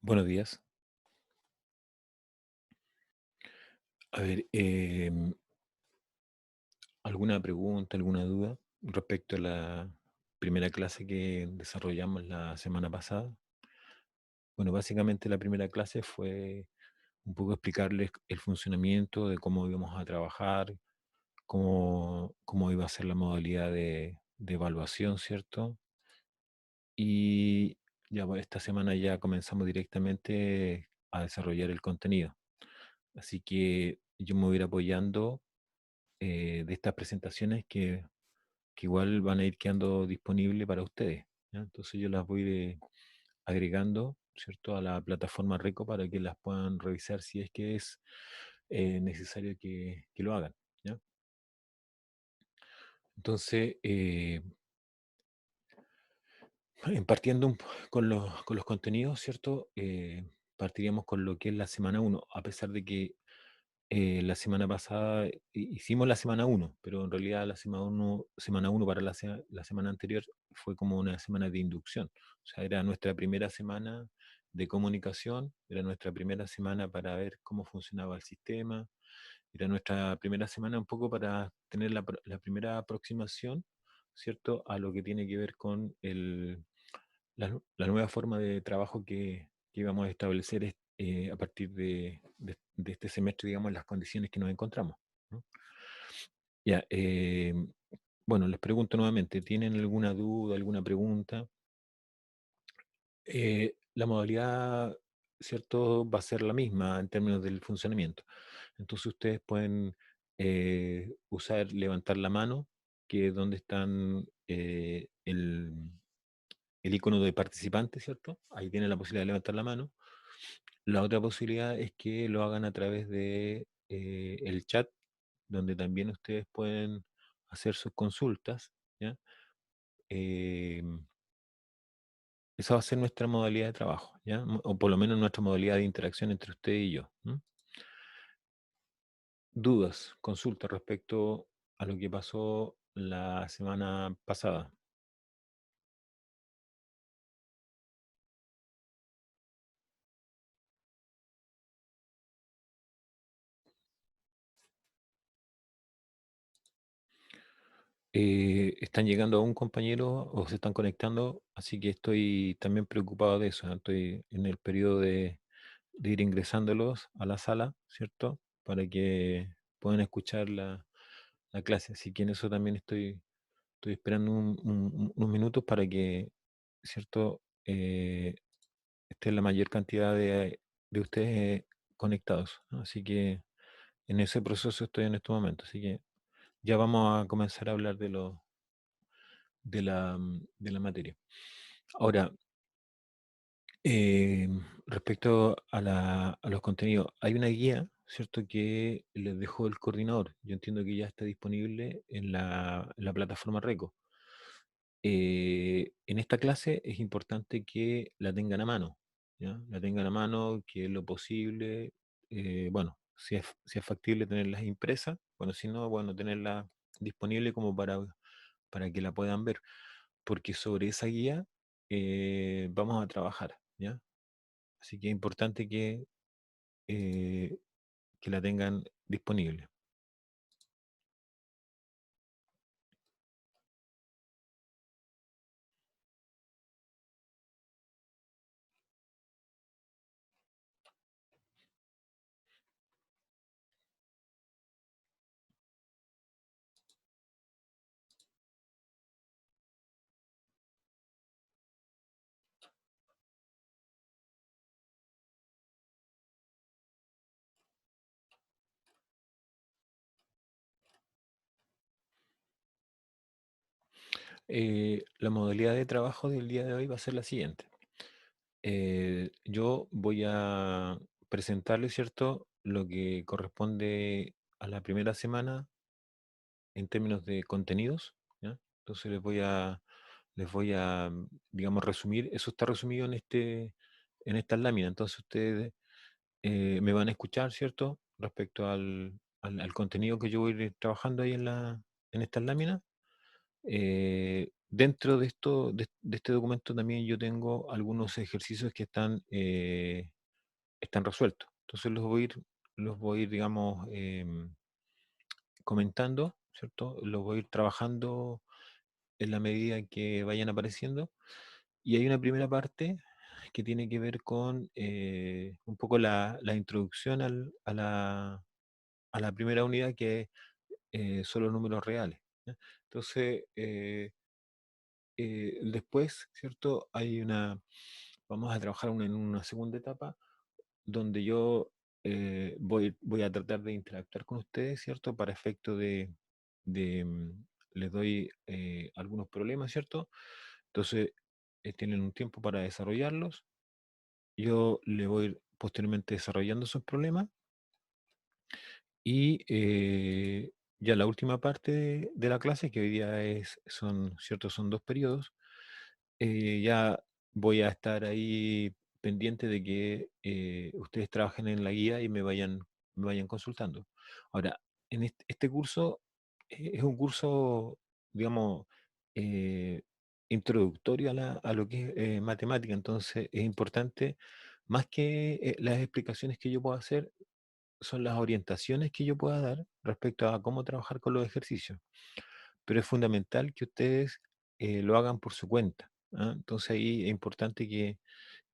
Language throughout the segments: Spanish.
Buenos días. A ver, ¿alguna pregunta, alguna duda respecto a la primera clase que desarrollamos la semana pasada? Bueno, básicamente la primera clase fue un poco explicarles el funcionamiento de cómo íbamos a trabajar, cómo iba a ser la modalidad de evaluación, ¿cierto? Y ya bueno, esta semana ya comenzamos directamente a desarrollar el contenido. Así que yo me voy a ir apoyando de estas presentaciones que igual van a ir quedando disponibles para ustedes, ¿ya? Entonces yo las voy a ir agregando, ¿cierto?, a la plataforma Reco para que las puedan revisar si es que es necesario que lo hagan, ¿ya? Entonces, partiendo con los contenidos, ¿cierto? Partiríamos con lo que es la semana uno, a pesar de que la semana pasada hicimos la semana uno, pero en realidad la semana uno para la semana anterior fue como una semana de inducción. O sea, era nuestra primera semana de comunicación, era nuestra primera semana para ver cómo funcionaba el sistema, era nuestra primera semana un poco para tener la primera aproximación, ¿cierto?, a lo que tiene que ver con la nueva forma de trabajo que íbamos a establecer a partir de este semestre, digamos, las condiciones que nos encontramos, ¿no? Ya, bueno, les pregunto nuevamente, ¿tienen alguna duda, alguna pregunta? La modalidad, ¿cierto?, va a ser la misma en términos del funcionamiento. Entonces ustedes pueden usar levantar la mano, que es donde están el icono de participante, ¿cierto? Ahí tienen la posibilidad de levantar la mano. La otra posibilidad es que lo hagan a través de el chat, donde también ustedes pueden hacer sus consultas, ¿ya? Em, Esa va a ser nuestra modalidad de trabajo, ¿ya? O por lo menos nuestra modalidad de interacción entre usted y yo. ¿M? Dudas, consultas respecto a lo que pasó la semana pasada. Están llegando a un compañero o se están conectando, así que estoy también preocupado de eso, ¿no? Estoy en el periodo de ir ingresándolos a la sala, ¿cierto? Para que puedan escuchar la clase. Así que en eso también estoy esperando unos minutos para que, ¿cierto?, esté la mayor cantidad de ustedes conectados, ¿no? Así que en ese proceso estoy en este momento. Así que ya vamos a comenzar a hablar de la materia. Ahora, eh, respecto a los contenidos, hay una guía, ¿cierto?, que les dejó el coordinador. Yo entiendo que ya está disponible en la plataforma Reco. En esta clase es importante que la tengan a mano, ¿ya? La tengan a mano, que es lo posible, bueno, si es factible tenerlas impresas, bueno, si no, bueno, tenerla disponible como para que la puedan ver, porque sobre esa guía vamos a trabajar, ¿ya? Así que es importante eh, que la tengan disponible. La modalidad de trabajo del día de hoy va a ser la siguiente. Yo voy a presentarles, ¿cierto?, lo que corresponde a la primera semana en términos de contenidos, ¿ya? Entonces les voy a, digamos, resumir. Eso está resumido en estas láminas. Entonces ustedes me van a escuchar, ¿cierto?, respecto al contenido que yo voy a ir trabajando ahí en estas láminas. Dentro de esto, de este documento también yo tengo algunos ejercicios que están resueltos. Entonces los voy a ir, digamos, comentando, ¿cierto? Los voy a ir trabajando en la medida en que vayan apareciendo. Y hay una primera parte que tiene que ver con un poco la introducción a la primera unidad, que son los números reales. ¿Ya? Entonces, después, ¿cierto? Vamos a trabajar en una segunda etapa donde yo voy a tratar de interactuar con ustedes, ¿cierto? Para efecto de, les doy algunos problemas, ¿cierto? Entonces, tienen un tiempo para desarrollarlos. Yo le voy a ir posteriormente desarrollando esos problemas y ya la última parte de la clase, que hoy día ¿cierto? Son 2 periodos. Ya voy a estar ahí pendiente de que ustedes trabajen en la guía y me vayan consultando. Ahora, en este curso es un curso, digamos, eh, introductorio a lo que es matemática. Entonces es importante, más que las explicaciones que yo pueda hacer, son las orientaciones que yo pueda dar respecto a cómo trabajar con los ejercicios. Pero es fundamental que ustedes lo hagan por su cuenta. ¿Ah? Entonces ahí es importante que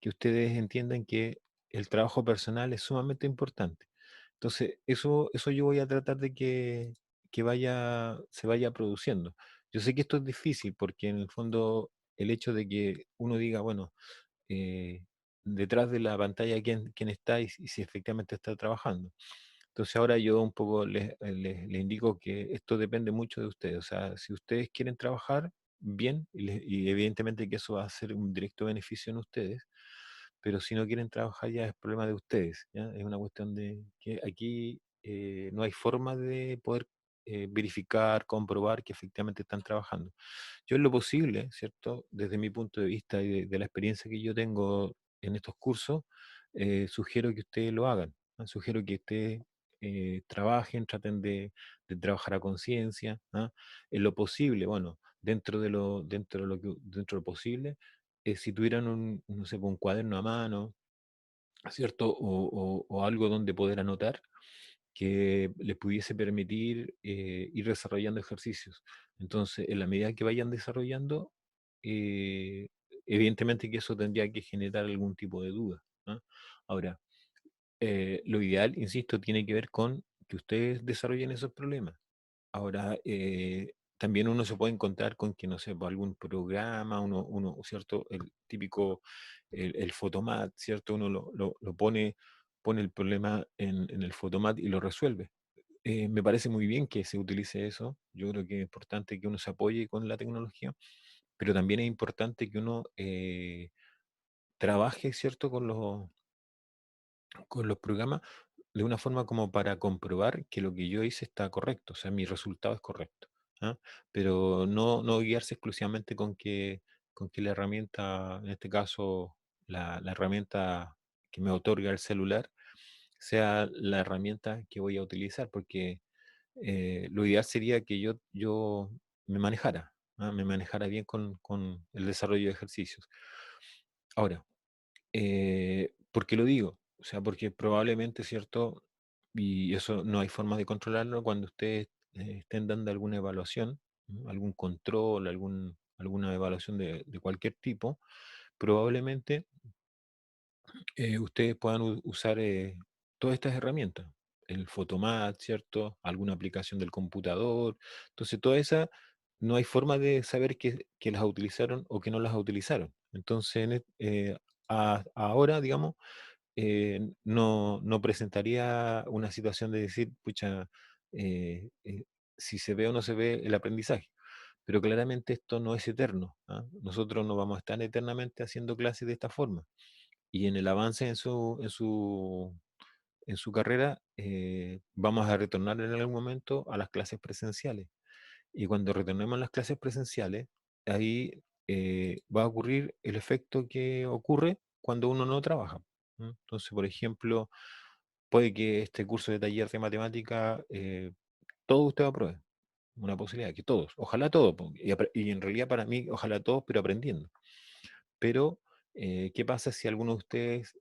ustedes entiendan que el trabajo personal es sumamente importante. Entonces, eso yo voy a tratar de que se vaya produciendo. Yo sé que esto es difícil porque en el fondo el hecho de que uno diga, bueno, eh, detrás de la pantalla quién está y si efectivamente está trabajando. Entonces ahora yo un poco les indico que esto depende mucho de ustedes. O sea, si ustedes quieren trabajar bien, y evidentemente que eso va a ser un directo beneficio en ustedes, pero si no quieren trabajar ya es problema de ustedes, ¿ya? Es una cuestión de que aquí no hay forma de poder verificar, comprobar que efectivamente están trabajando. Yo en lo posible, ¿cierto? Desde mi punto de vista y de la experiencia que yo tengo en estos cursos, sugiero que ustedes lo hagan. ¿Ah? Sugiero que ustedes trabajen, traten de trabajar a conciencia, ¿ah? En lo posible, bueno, dentro de lo posible, si tuvieran no sé, un cuaderno a mano, ¿cierto? O algo donde poder anotar que les pudiese permitir ir desarrollando ejercicios. Entonces, en la medida que vayan desarrollando, eh, evidentemente que eso tendría que generar algún tipo de duda. ¿Ah? Ahora, lo ideal, insisto, tiene que ver con que ustedes desarrollen esos problemas. Ahora, también uno se puede encontrar con que, no sé, pues, algún programa, ¿cierto? El típico, el Photomat, ¿cierto? Uno pone el problema en el Photomat y lo resuelve. Me parece muy bien que se utilice eso. Yo creo que es importante que uno se apoye con la tecnología, pero también es importante que uno trabaje, ¿cierto? Con los programas de una forma como para comprobar que lo que yo hice está correcto, o sea, mi resultado es correcto. ¿Ah? Pero no guiarse exclusivamente con que la herramienta, en este caso, la herramienta que me otorga el celular, sea la herramienta que voy a utilizar, porque lo ideal sería que yo me manejara, ¿ah? Me manejara bien con el desarrollo de ejercicios. Ahora, ¿por qué lo digo? O sea, porque probablemente, ¿cierto? Y eso no hay forma de controlarlo cuando ustedes estén dando alguna evaluación, ¿no? Algún control, alguna evaluación de cualquier tipo, probablemente ustedes puedan usar todas estas herramientas, el Photomat, ¿cierto? Alguna aplicación del computador. Entonces, toda esa, no hay forma de saber que las utilizaron o que no las utilizaron. Entonces, ahora, digamos, no presentaría una situación de decir, pucha, si se ve o no se ve el aprendizaje. Pero claramente esto no es eterno. ¿Ah? Nosotros no vamos a estar eternamente haciendo clases de esta forma. Y en el avance en su carrera, vamos a retornar en algún momento a las clases presenciales. Y cuando retornemos a las clases presenciales, ahí va a ocurrir el efecto que ocurre cuando uno no trabaja. ¿No? Entonces, por ejemplo, puede que este curso de taller de matemática todo usted apruebe, una posibilidad, que todos, ojalá todos, y en realidad para mí, ojalá todos, pero aprendiendo. Pero, ¿qué pasa si algunos de ustedes,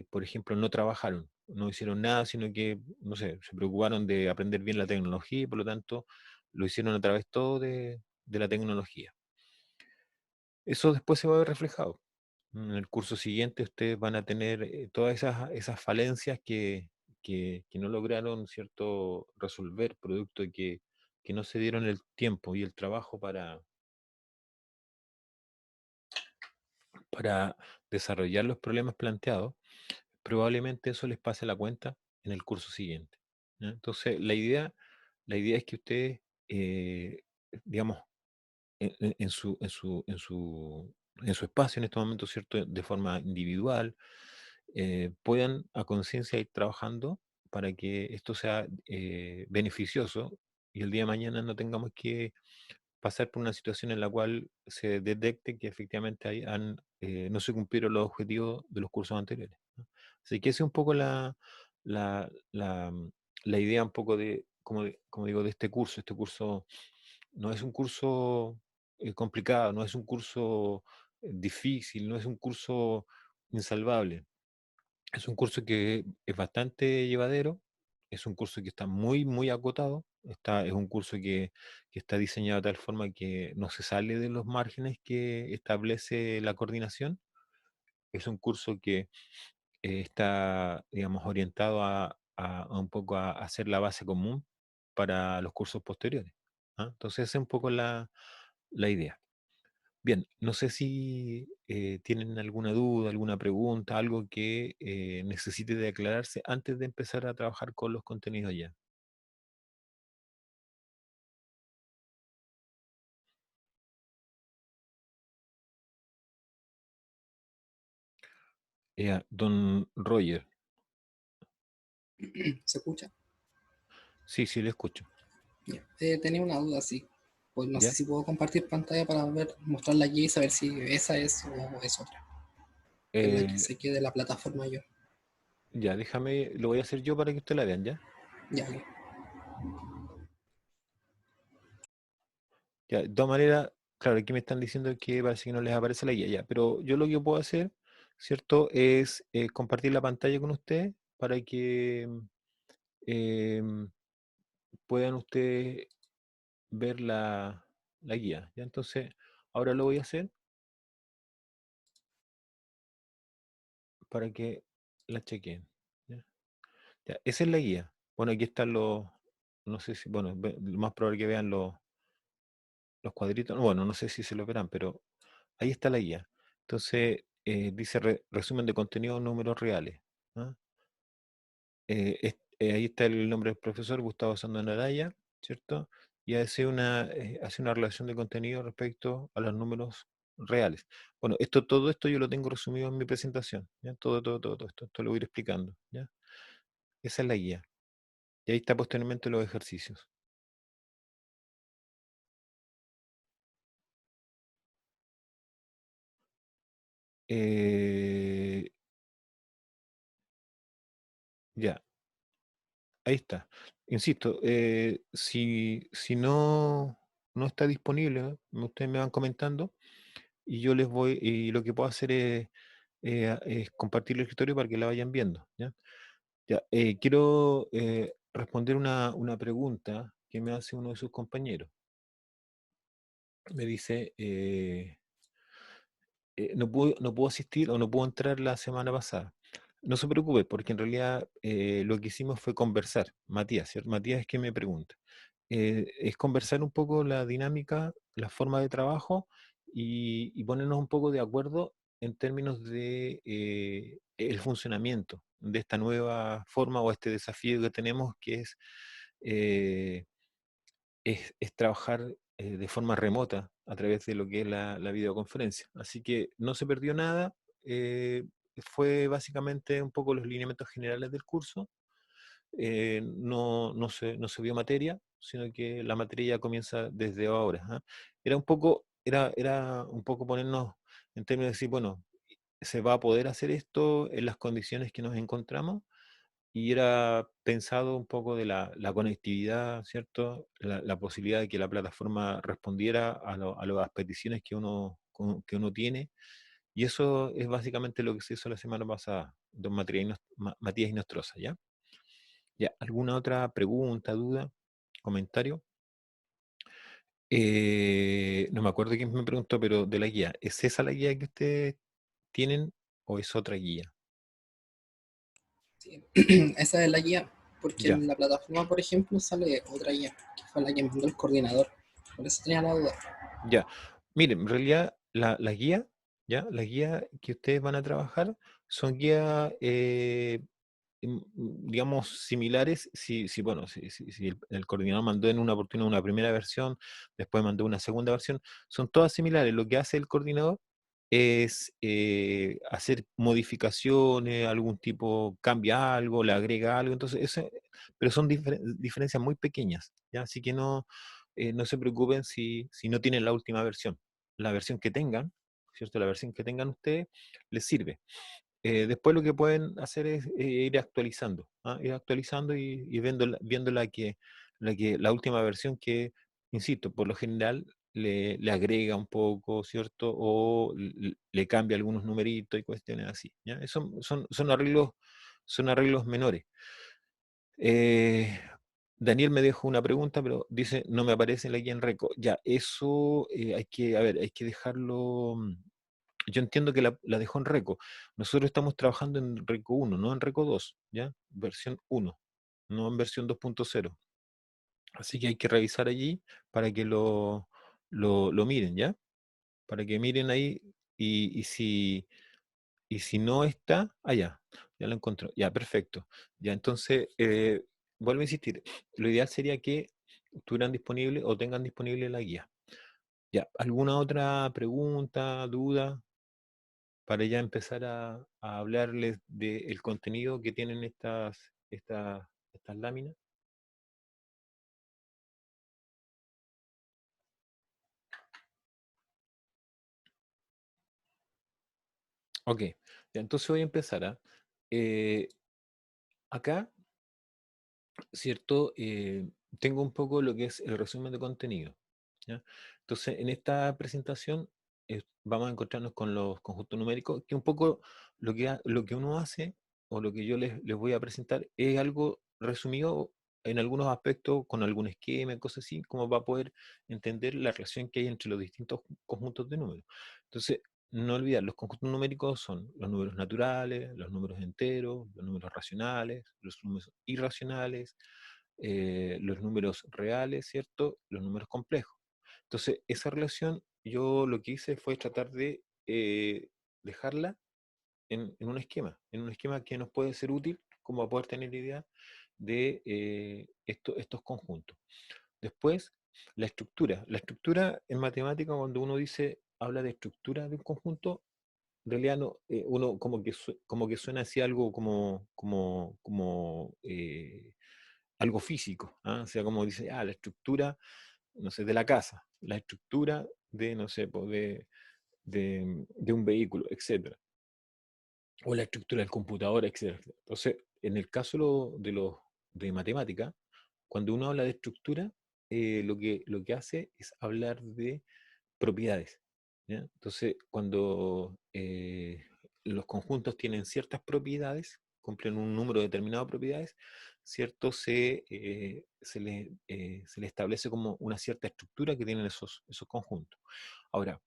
por ejemplo, no trabajaron, no hicieron nada, sino que, no sé, se preocuparon de aprender bien la tecnología y por lo tanto lo hicieron a través todo de la tecnología? Eso después se va a ver reflejado. En el curso siguiente ustedes van a tener todas esas falencias que no lograron, ¿cierto?, resolver, producto de que no se dieron el tiempo y el trabajo para desarrollar los problemas planteados. Probablemente eso les pase la cuenta en el curso siguiente, ¿ya? Entonces, la idea es que ustedes, eh, digamos, en su espacio en este momento, ¿cierto? De forma individual, puedan a conciencia ir trabajando para que esto sea beneficioso y el día de mañana no tengamos que pasar por una situación en la cual se detecte que efectivamente no se cumplieron los objetivos de los cursos anteriores, ¿no? Así que esa es un poco la, la, mm, la idea un poco como digo, de este curso. Este curso no es un curso complicado, no es un curso difícil, no es un curso insalvable. Es un curso que es bastante llevadero, es un curso que está muy, muy acotado, es un curso que está diseñado de tal forma que no se sale de los márgenes que establece la coordinación. Es un curso que está, digamos, orientado a un poco a hacer la base común para los cursos posteriores, ¿ah? Entonces, esa es un poco la idea. Bien, no sé si tienen alguna duda, alguna pregunta, algo que necesite de aclararse antes de empezar a trabajar con los contenidos ya. Don Roger, ¿Se escucha? sí, sí, le escucho. Ya. Tenía una duda, sí. Pues no sé ¿Ya? si puedo compartir pantalla para ver, mostrarla allí y saber si esa es o es otra, que es la que Eh, se quede de la plataforma yo. ya, déjame, lo voy a hacer yo para que usted la vean, ¿ya? Ya, ok. Ya, de todas maneras, claro, aquí me están diciendo que parece que no les aparece la guía, ya, pero yo lo que puedo hacer, ¿cierto? Es compartir la pantalla con ustedes para que em, puedan ustedes ver la guía, ¿ya? Entonces, ahora lo voy a hacer para que la chequen, ¿ya? Ya, esa es la guía. Bueno, aquí están no sé si, bueno, lo más probable que vean los cuadritos, bueno, no sé si se lo verán, pero ahí está la guía. Entonces, dice resumen de contenido, números reales, ¿ah? Ahí está el nombre del profesor, Gustavo Sandón Araya, ¿cierto? Y hace una relación de contenido respecto a los números reales. Bueno, todo esto yo lo tengo resumido en mi presentación, ¿ya? Todo esto lo voy a ir explicando, ¿ya? Esa es la guía. Y ahí está posteriormente los ejercicios. Eh, ya, ahí está. Insisto, si no está disponible, ¿no? Ustedes me van comentando y y lo que puedo hacer es compartir el escritorio para que la vayan viendo, ¿ya? Ya, quiero responder una pregunta que me hace uno de sus compañeros. Me dice, no puedo asistir o no puedo entrar la semana pasada. No se preocupe, porque en realidad lo que hicimos fue conversar. Matías, ¿cierto? Matías es quien me pregunta. Es conversar un poco la dinámica, la forma de trabajo y ponernos un poco de acuerdo en términos de el funcionamiento de esta nueva forma o este desafío que tenemos, que eh, es trabajar de forma remota a través de lo que es la videoconferencia. Así que no se perdió nada. eh, Fue básicamente un poco los lineamientos generales del curso. No se vio materia, sino que la materia ya comienza desde ahora, ¿ah? Era un poco ponernos en términos de decir, bueno, se va a poder hacer esto en las condiciones que nos encontramos y era pensado un poco de la conectividad, ¿cierto? La posibilidad de que la plataforma respondiera a las peticiones que uno tiene. Y eso es básicamente lo que se hizo la semana pasada, don Matías Inostroza, ¿ya? Ya, ¿alguna otra pregunta, duda, comentario? No me acuerdo quién me preguntó, pero de la guía, ¿es esa la guía que ustedes tienen o es otra guía? Sí. Esa es la guía, porque Ya, en la plataforma, por ejemplo, sale otra guía, que fue la que mandó el coordinador. Por eso tenía la duda. ya. Miren, en realidad la guía, ¿ya? La guía que ustedes van a trabajar son guías, digamos, similares. Bueno, si el coordinador mandó en una oportunidad una primera versión, después mandó una segunda versión, son todas similares. Lo que hace el coordinador es hacer modificaciones, algún tipo cambia algo, le agrega algo, entonces pero son diferencias muy pequeñas, ¿ya? Así que no se preocupen si no tienen la última versión. La versión que tengan, ¿cierto? La versión que tengan ustedes les sirve. Después lo que pueden hacer es ir actualizando, ¿ah? Ir actualizando y viendo la última versión que, insisto, por lo general le agrega un poco, ¿cierto? O le cambia algunos numeritos y cuestiones así, ¿ya? Eso son arreglos menores. Eh, Daniel me dejó una pregunta, pero dice, no me aparece la guía en Reco. Ya, eso hay que dejarlo. Yo entiendo que la dejó en Reco. Nosotros estamos trabajando en Reco 1, no en Reco 2, ¿ya? Versión 1, no en versión 2.0. Así que hay que revisar allí para que lo miren, ¿ya? Para que miren ahí y si no está, ya lo encontró. Ya, perfecto. Ya, entonces, vuelvo a insistir, lo ideal sería que tuvieran disponible o tengan disponible la guía. Ya, ¿alguna otra pregunta, duda? Para ya empezar a hablarles del contenido que tienen estas láminas. Ok, ya, entonces voy a empezar. Eh, Acá, ¿cierto? Tengo un poco lo que es el resumen de contenido, ¿ya? Entonces, en esta presentación vamos a encontrarnos con los conjuntos numéricos, que un poco lo que uno hace o lo que yo les voy a presentar es algo resumido en algunos aspectos, con algún esquema, cosas así, como va a poder entender la relación que hay entre los distintos conjuntos de números. Entonces, no olvidar, los conjuntos numéricos son los números naturales, los números enteros, los números racionales, los números irracionales, los números reales, ¿cierto? Los números complejos. Entonces, esa relación yo lo que hice fue tratar de dejarla en un esquema que nos puede ser útil como a poder tener idea de estos conjuntos. Después, la estructura. La estructura en matemática, cuando uno habla de estructura de un conjunto, en realidad no, uno como que suena así algo como algo físico, ¿ah? O sea, como dice, la estructura, no sé, de la casa, la estructura de, no sé, de un vehículo, etcétera, o la estructura del computador, etcétera. Entonces, en el caso de matemática, cuando uno habla de estructura, lo que hace es hablar de propiedades, ¿ya? Entonces, cuando los conjuntos tienen ciertas propiedades, cumplen un número determinado de propiedades, ¿cierto? Se le establece como una cierta estructura que tienen esos conjuntos. Ahora,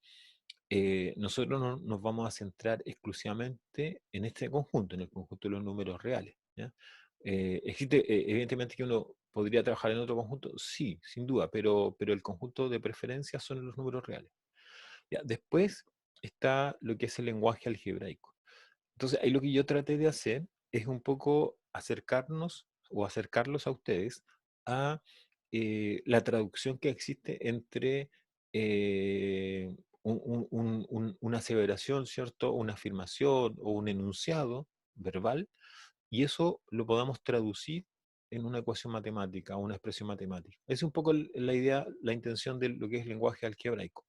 nosotros nos vamos a centrar exclusivamente en este conjunto, en el conjunto de los números reales, ¿ya? Existe, evidentemente que uno podría trabajar en otro conjunto, sí, sin duda, pero el conjunto de preferencia son los números reales. Ya, después está lo que es el lenguaje algebraico. Entonces, ahí lo que yo traté de hacer es un poco acercarnos o acercarlos a ustedes a la traducción que existe entre una aseveración, ¿cierto? Una afirmación o un enunciado verbal, y eso lo podamos traducir en una ecuación matemática o una expresión matemática. Esa es un poco la idea, la intención de lo que es lenguaje algebraico.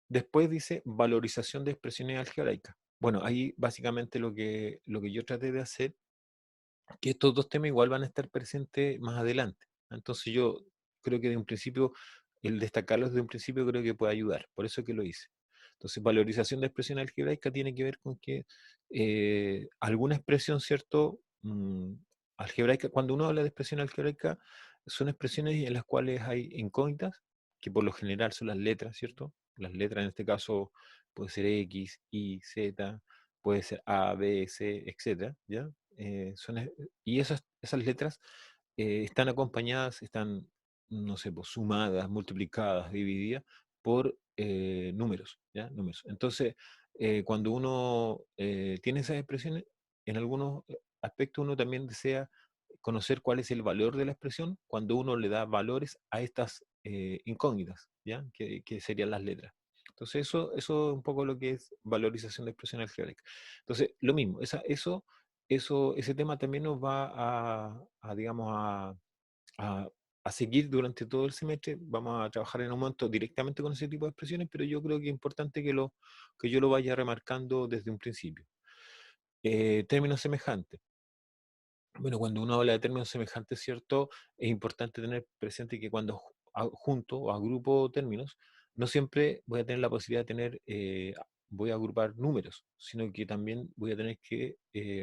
Después dice valorización de expresiones algebraicas. Bueno, ahí básicamente lo que yo traté de hacer que estos dos temas igual van a estar presentes más adelante. Entonces yo creo que de un principio, el destacarlos de un principio creo que puede ayudar, por eso que lo hice. Entonces, valorización de expresión algebraica tiene que ver con que alguna expresión, ¿cierto? Algebraica, cuando uno habla de expresión algebraica, son expresiones en las cuales hay incógnitas, que por lo general son las letras, ¿cierto? Las letras en este caso puede ser X, Y, Z, puede ser A, B, C, etcétera, ¿ya? Y esas letras están acompañadas, están, no sé, pues, sumadas, multiplicadas, divididas por números, ¿ya? Números. Entonces, cuando uno tiene esas expresiones, en algunos aspectos uno también desea conocer cuál es el valor de la expresión cuando uno le da valores a estas incógnitas, ¿ya? Que serían las letras. Entonces, eso es un poco lo que es valorización de expresión algebraica. Entonces, lo mismo, ese tema también nos va digamos, a, a seguir durante todo el semestre. Vamos a trabajar en un momento directamente con ese tipo de expresiones, pero yo creo que es importante que yo lo vaya remarcando desde un principio. Términos semejantes. Bueno, cuando uno habla de términos semejantes, ¿cierto? Es importante tener presente que cuando junto o agrupo términos, no siempre voy a tener la posibilidad de tener, voy a agrupar números, sino que también voy a tener que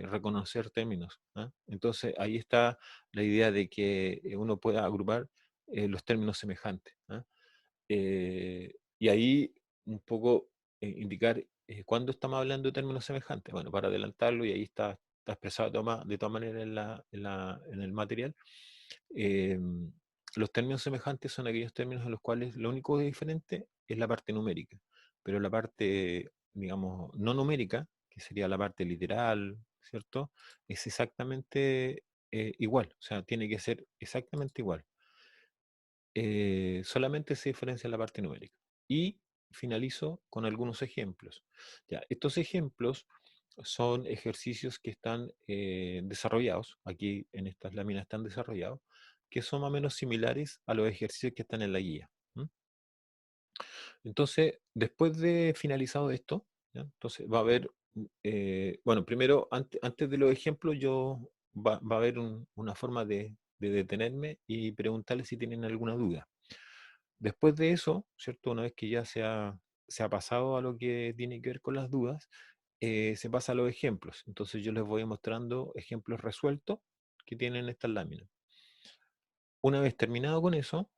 reconocer términos. ¿Ah? Entonces ahí está la idea de que uno pueda agrupar los términos semejantes. ¿Ah? Y ahí un poco indicar cuándo estamos hablando de términos semejantes. Bueno, para adelantarlo, y ahí está expresado de todas maneras en el material, eh, los términos semejantes son aquellos términos en los cuales lo único que es diferente es la parte numérica, pero la parte, digamos, no numérica, que sería la parte literal, ¿cierto? Es exactamente igual, o sea, tiene que ser exactamente igual. Solamente se diferencia la parte numérica. Y finalizo con algunos ejemplos. Ya, estos ejemplos son ejercicios que están desarrollados, aquí en estas láminas están desarrollados, que son más o menos similares a los ejercicios que están en la guía. ¿M? Entonces, después de finalizado esto, ¿ya? Entonces va a haber, bueno, primero, antes de los ejemplos, va a haber una forma de detenerme y preguntarles si tienen alguna duda. Después de eso, ¿cierto? Una vez que ya se ha pasado a lo que tiene que ver con las dudas, se pasa a los ejemplos. Entonces yo les voy mostrando ejemplos resueltos que tienen estas láminas. Una vez terminado con eso,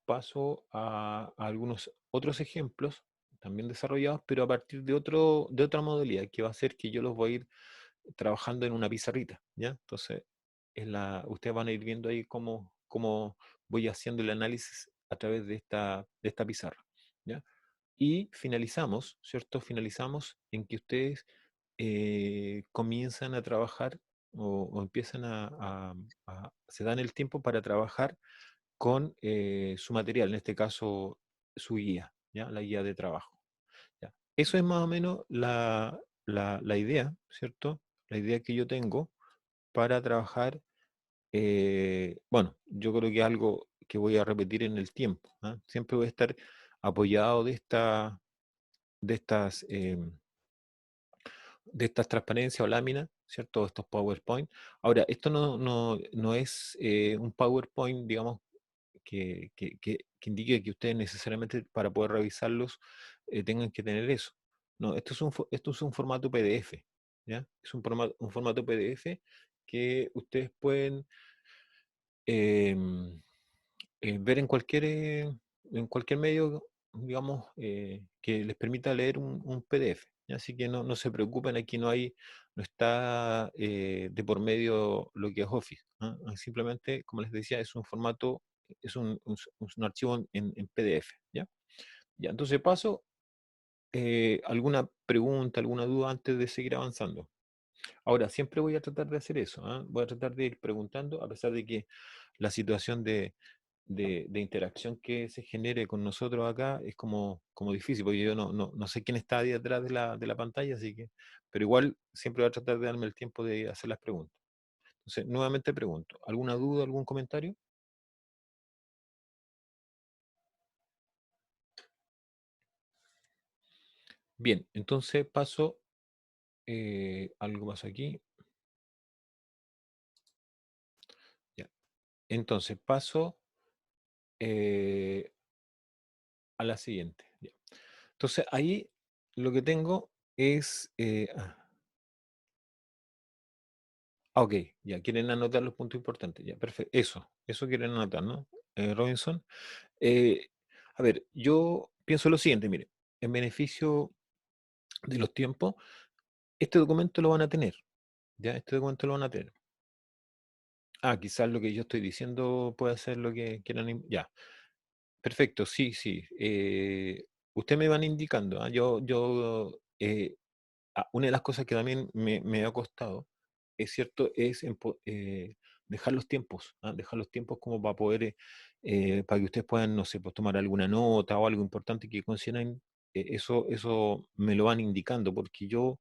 paso a algunos otros ejemplos también desarrollados, pero a partir de otra modalidad, que va a ser que yo los voy a ir trabajando en una pizarrita, ¿ya? Entonces, ustedes van a ir viendo ahí cómo voy haciendo el análisis a través de esta pizarra, ¿ya? Y finalizamos, ¿cierto? Finalizamos en que ustedes comienzan a trabajar o empiezan se dan el tiempo para trabajar con su material, en este caso su guía, ¿ya? La guía de trabajo. ¿Ya? Eso es más o menos la idea, ¿cierto? La idea que yo tengo para trabajar, bueno, yo creo que es algo que voy a repetir en el tiempo. ¿Ah? Siempre voy a estar apoyado de estas, de estas transparencias o láminas, ¿cierto? Estos PowerPoint. Ahora, esto no es un PowerPoint, digamos, que indique que ustedes necesariamente para poder revisarlos tengan que tener eso. No, esto es un formato PDF, ¿ya? Es un formato PDF que ustedes pueden em, ver en cualquier medio, digamos, que les permita leer un PDF. ¿Ya? Así que no se preocupen, aquí no está de por medio lo que es Office. ¿Ah? Simplemente, como les decía, es un formato, es un archivo en PDF. ¿Ya? Ya, entonces paso. ¿Alguna pregunta, alguna duda antes de seguir avanzando? Ahora, siempre voy a tratar de hacer eso, ¿ah? Voy a tratar de ir preguntando, a pesar de que la situación de interacción que se genere con nosotros acá es como difícil, porque yo no sé quién está ahí detrás de la pantalla, así que, pero igual siempre voy a tratar de darme el tiempo de hacer las preguntas. Entonces, nuevamente pregunto, ¿alguna duda, algún comentario? Bien, entonces paso, algo más aquí. Entonces paso eh, a la siguiente. Ya. Entonces ahí lo que tengo es... ok, ya quieren anotar los puntos importantes. Ya, perfecto. Eso quieren anotar, ¿no? Robinson. Eh, a ver, yo pienso lo siguiente, mire, en beneficio de los tiempos, este documento lo van a tener, ¿ya? Este documento lo van a tener. Quizás lo que yo estoy diciendo puede ser lo que quieran. Ya, perfecto, sí, sí. Usted me van indicando, ¿ah? Una de las cosas que también me ha costado, es cierto, es dejar los tiempos, ¿ah? Dejar los tiempos como para poder, para que ustedes puedan, no sé, pues tomar alguna nota o algo importante que consideren, eso me lo van indicando, porque yo,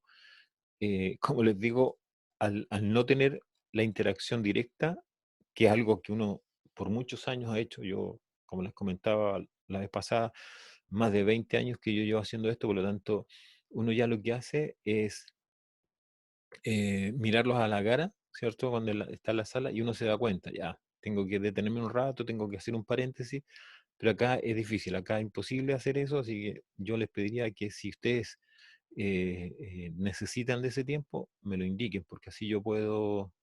como les digo, al no tener la interacción directa, que es algo que uno por muchos años ha hecho, yo, como les comentaba la vez pasada, más de 20 años que yo llevo haciendo esto, por lo tanto, uno ya lo que hace es mirarlos a la cara, ¿cierto? Cuando está en la sala y uno se da cuenta, ya, tengo que detenerme un rato, tengo que hacer un paréntesis, pero acá es difícil, acá es imposible hacer eso, así que yo les pediría que si ustedes necesitan de ese tiempo, me lo indiquen, porque así yo puedo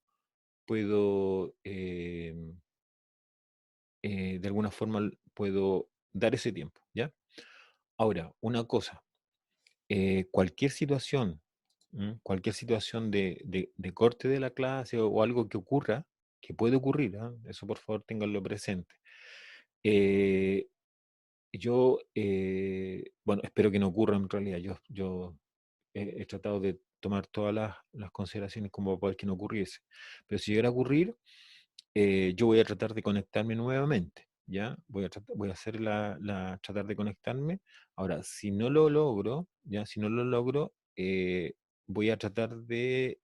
de alguna forma, puedo dar ese tiempo, ¿ya? Ahora, una cosa, cualquier situación, cualquier situación de corte de la clase o algo que ocurra, que puede ocurrir, ¿ah? Eso por favor ténganlo presente. Eh, bueno, espero que no ocurra en realidad. Yo he tratado de tomar todas las consideraciones como para que no ocurriese. Pero si llegara a ocurrir, yo voy a tratar de conectarme nuevamente, ¿ya? Voy a hacer tratar de conectarme. Ahora, si no lo logro, ¿ya? Si no lo logro, voy a tratar de,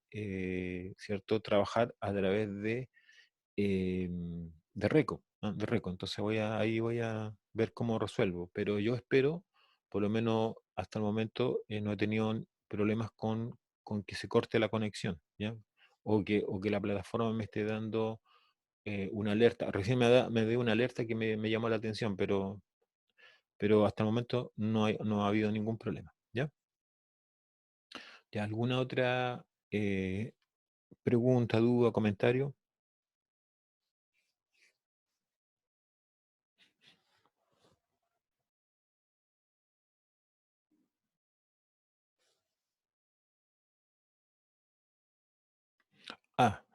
¿cierto? Trabajar a través de Reco, ¿no? De Reco. Entonces ahí voy a ver cómo resuelvo. Pero yo espero, por lo menos hasta el momento, no he tenido problemas con que se corte la conexión, ¿ya? O que la plataforma me esté dando una alerta. Recién me dio una alerta que me llamó la atención, pero hasta el momento no ha habido ningún problema. ¿Ya? ¿Ya alguna otra pregunta, duda, comentario?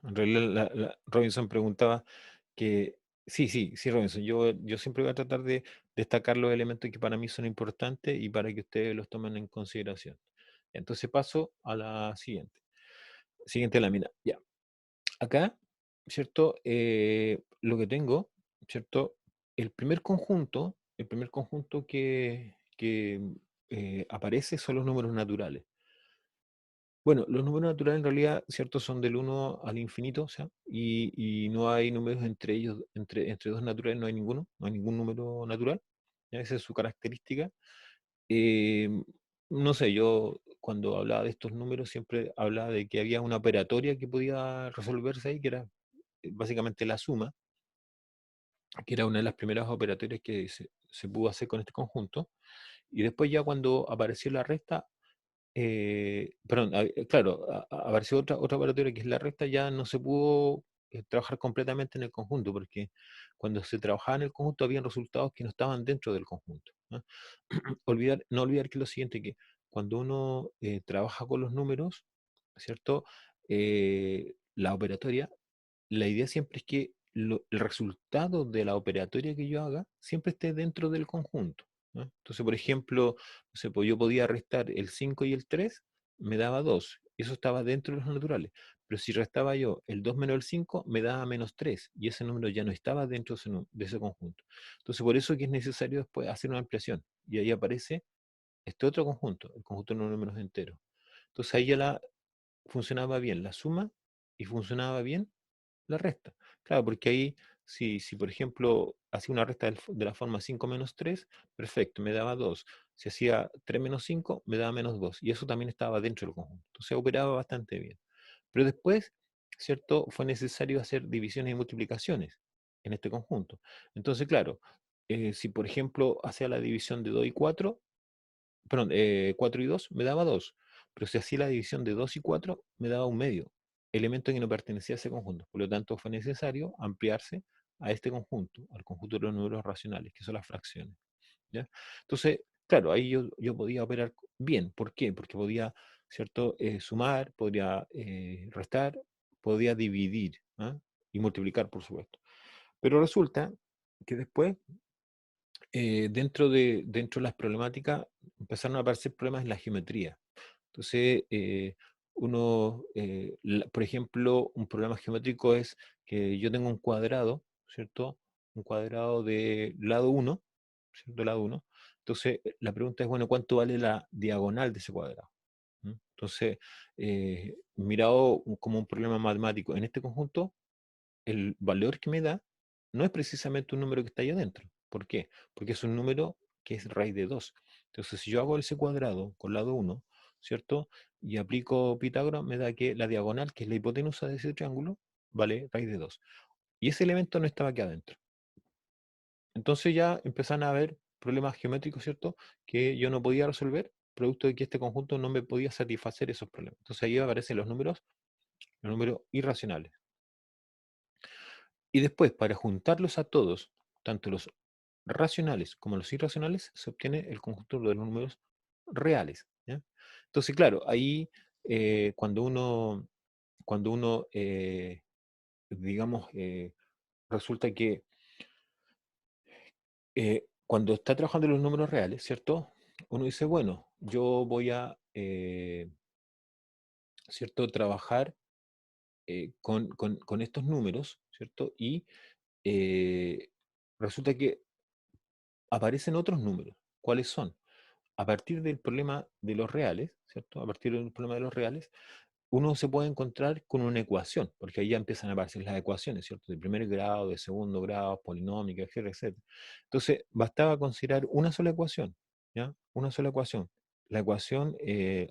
En realidad Robinson preguntaba que, sí, sí, sí, Robinson, yo siempre voy a tratar de destacar los elementos que para mí son importantes y para que ustedes los tomen en consideración. Entonces paso a la siguiente. Siguiente lámina. Ya. Acá, ¿cierto? Lo que tengo, ¿cierto? El primer conjunto que aparece son los números naturales. Bueno, los números naturales en realidad, ¿cierto? Son del 1 al infinito, o sea, y no hay números entre ellos, entre dos naturales no hay ninguno, no hay ningún número natural. ¿Ya? Esa es su característica. Eh, no sé, yo cuando hablaba de estos números siempre hablaba de que había una operatoria que podía resolverse ahí, que era básicamente la suma, que era una de las primeras operatorias que se pudo hacer con este conjunto. Y después ya cuando apareció la resta, perdón, claro, apareció otra operatoria que es la resta, ya no se pudo trabajar completamente en el conjunto, porque cuando se trabajaba en el conjunto habían resultados que no estaban dentro del conjunto, ¿no? No olvidar que lo siguiente, que cuando uno trabaja con los números, ¿cierto? La operatoria, la idea siempre es que el resultado de la operatoria que yo haga siempre esté dentro del conjunto, ¿no? Entonces, por ejemplo, no sé, pues yo podía restar el 5 y el 3, me daba 2. Eso estaba dentro de los naturales. Pero si restaba yo el 2 menos el 5, me daba -3. Y ese número ya no estaba dentro de ese conjunto. Entonces, por eso que es necesario después hacer una ampliación. Y ahí aparece este otro conjunto, el conjunto de los números enteros. Entonces ahí ya funcionaba bien la suma y funcionaba bien la resta. Claro, porque ahí, si por ejemplo hacía una resta de la forma 5 menos 3, perfecto, me daba 2. Si hacía 3 menos 5, me daba -2. Y eso también estaba dentro del conjunto. Entonces operaba bastante bien. Pero después, ¿cierto? Fue necesario hacer divisiones y multiplicaciones. en este conjunto. Entonces, claro, si por ejemplo hacía la división de 2 y 4, perdón, 4 y 2 me daba 2, pero si hacía la división de 2 y 4 me daba un medio, elemento que no pertenecía a ese conjunto. Por lo tanto, fue necesario ampliarse a este conjunto, al conjunto de los números racionales, que son las fracciones. ¿Ya? Entonces, claro, ahí yo podía operar bien. ¿Por qué? Porque podía, ¿cierto? Sumar, podría restar, podía dividir, ¿ah? Y multiplicar, por supuesto. Pero resulta que después, dentro de las problemáticas, empezaron a aparecer problemas en la geometría. Entonces, por ejemplo, un problema geométrico es que yo tengo un cuadrado, ¿cierto? Un cuadrado de lado uno, ¿cierto? Lado uno. Entonces, la pregunta es, bueno, ¿cuánto vale la diagonal de ese cuadrado? ¿Mm? Entonces, mirado como un problema matemático en este conjunto, el valor que me da no es precisamente un número que está ahí adentro. ¿Por qué? Porque es un número que es raíz de 2. Entonces, si yo hago ese cuadrado con lado uno, ¿cierto? Y aplico Pitágoras, me da que la diagonal, que es la hipotenusa de ese triángulo, vale raíz de 2. Y ese elemento no estaba aquí adentro. Entonces ya empezaron a haber problemas geométricos, ¿cierto? Que yo no podía resolver, producto de que este conjunto no me podía satisfacer esos problemas. Entonces ahí aparecen los números irracionales. Y después, para juntarlos a todos, tanto los racionales como los irracionales, se obtiene el conjunto de los números reales. ¿Ya? Entonces, claro, ahí cuando uno digamos, resulta que cuando está trabajando en los números reales, ¿cierto? Uno dice, bueno, yo voy a, ¿cierto? Trabajar con estos números, ¿cierto? Y eh, resulta que aparecen otros números. ¿Cuáles son? A partir del problema de los reales, ¿cierto? A partir del problema de los reales, uno se puede encontrar con una ecuación, porque ahí ya empiezan a aparecer las ecuaciones, ¿cierto? De primer grado, de segundo grado, polinómicas, etcétera, etcétera. Entonces, bastaba considerar una sola ecuación, ¿ya? Una sola ecuación. La ecuación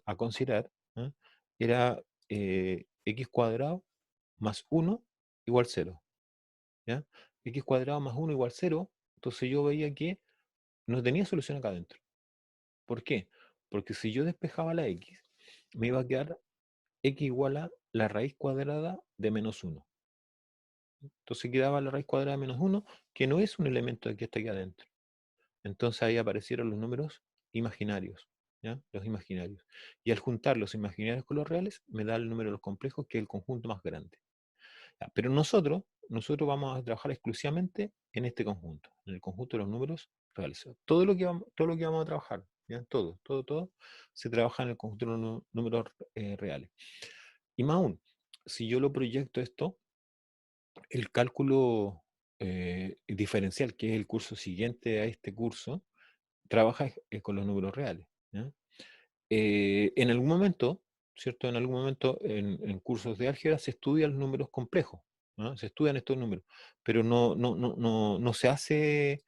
a considerar, ¿ah? Era x cuadrado más uno igual cero, ¿ya? X cuadrado más uno igual cero. Entonces yo veía que no tenía solución acá adentro. ¿Por qué? Porque si yo despejaba la x, me iba a quedar x igual a la raíz cuadrada de menos uno. Entonces quedaba la raíz cuadrada de menos uno, que no es un elemento que está aquí adentro. Entonces ahí aparecieron los números imaginarios, ¿ya? Los imaginarios. Y al juntar los imaginarios con los reales, me da el número de los complejos, que es el conjunto más grande. Ya, pero nosotros vamos a trabajar exclusivamente en este conjunto, en el conjunto de los números reales. Todo lo que vamos a trabajar, ¿ya? Todo, se trabaja en el conjunto de los números reales. Y más aún, si yo lo proyecto esto, el cálculo diferencial, que es el curso siguiente a este curso, trabaja con los números reales, ¿ya? En algún momento, ¿cierto? En algún momento en cursos de álgebra se estudian los números complejos, ¿no? Se estudian estos números, pero no se hace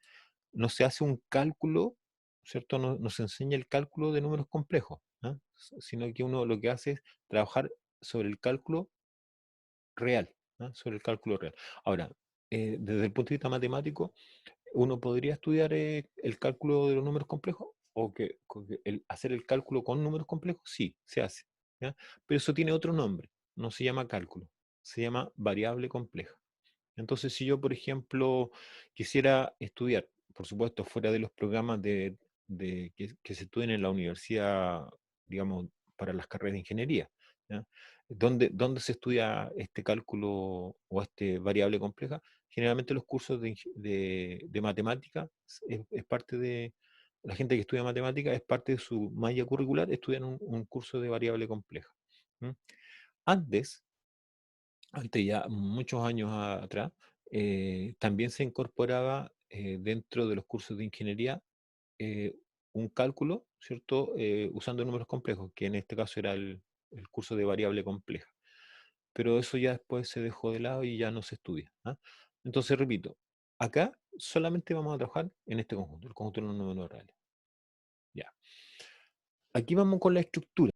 un cálculo, ¿cierto? No se enseña el cálculo de números complejos, ¿ah? Sino que uno lo que hace es trabajar sobre el cálculo real, ¿ah? Sobre el cálculo real. Ahora, desde el punto de vista matemático, uno podría estudiar el cálculo de los números complejos o que hacer el cálculo con números complejos, sí, se hace, ¿ya? Pero eso tiene otro nombre, no se llama cálculo, se llama variable compleja. Entonces, si yo, por ejemplo, quisiera estudiar, por supuesto, fuera de los programas que se estudian en la universidad, digamos, para las carreras de ingeniería, ¿ya? ¿Dónde se estudia este cálculo o este variable compleja? Generalmente los cursos de matemática es parte de, la gente que estudia matemática es parte de su malla curricular, estudian un curso de variable compleja. ¿Mm? Antes, ahorita ya muchos años atrás, también se incorporaba dentro de los cursos de ingeniería eh, un cálculo, ¿cierto? Usando números complejos, que en este caso era el curso de variable compleja. Pero eso ya después se dejó de lado y ya no se estudia, ¿ah? Entonces, repito, acá solamente vamos a trabajar en este conjunto, el conjunto de los números reales. Ya. Aquí vamos con la estructura.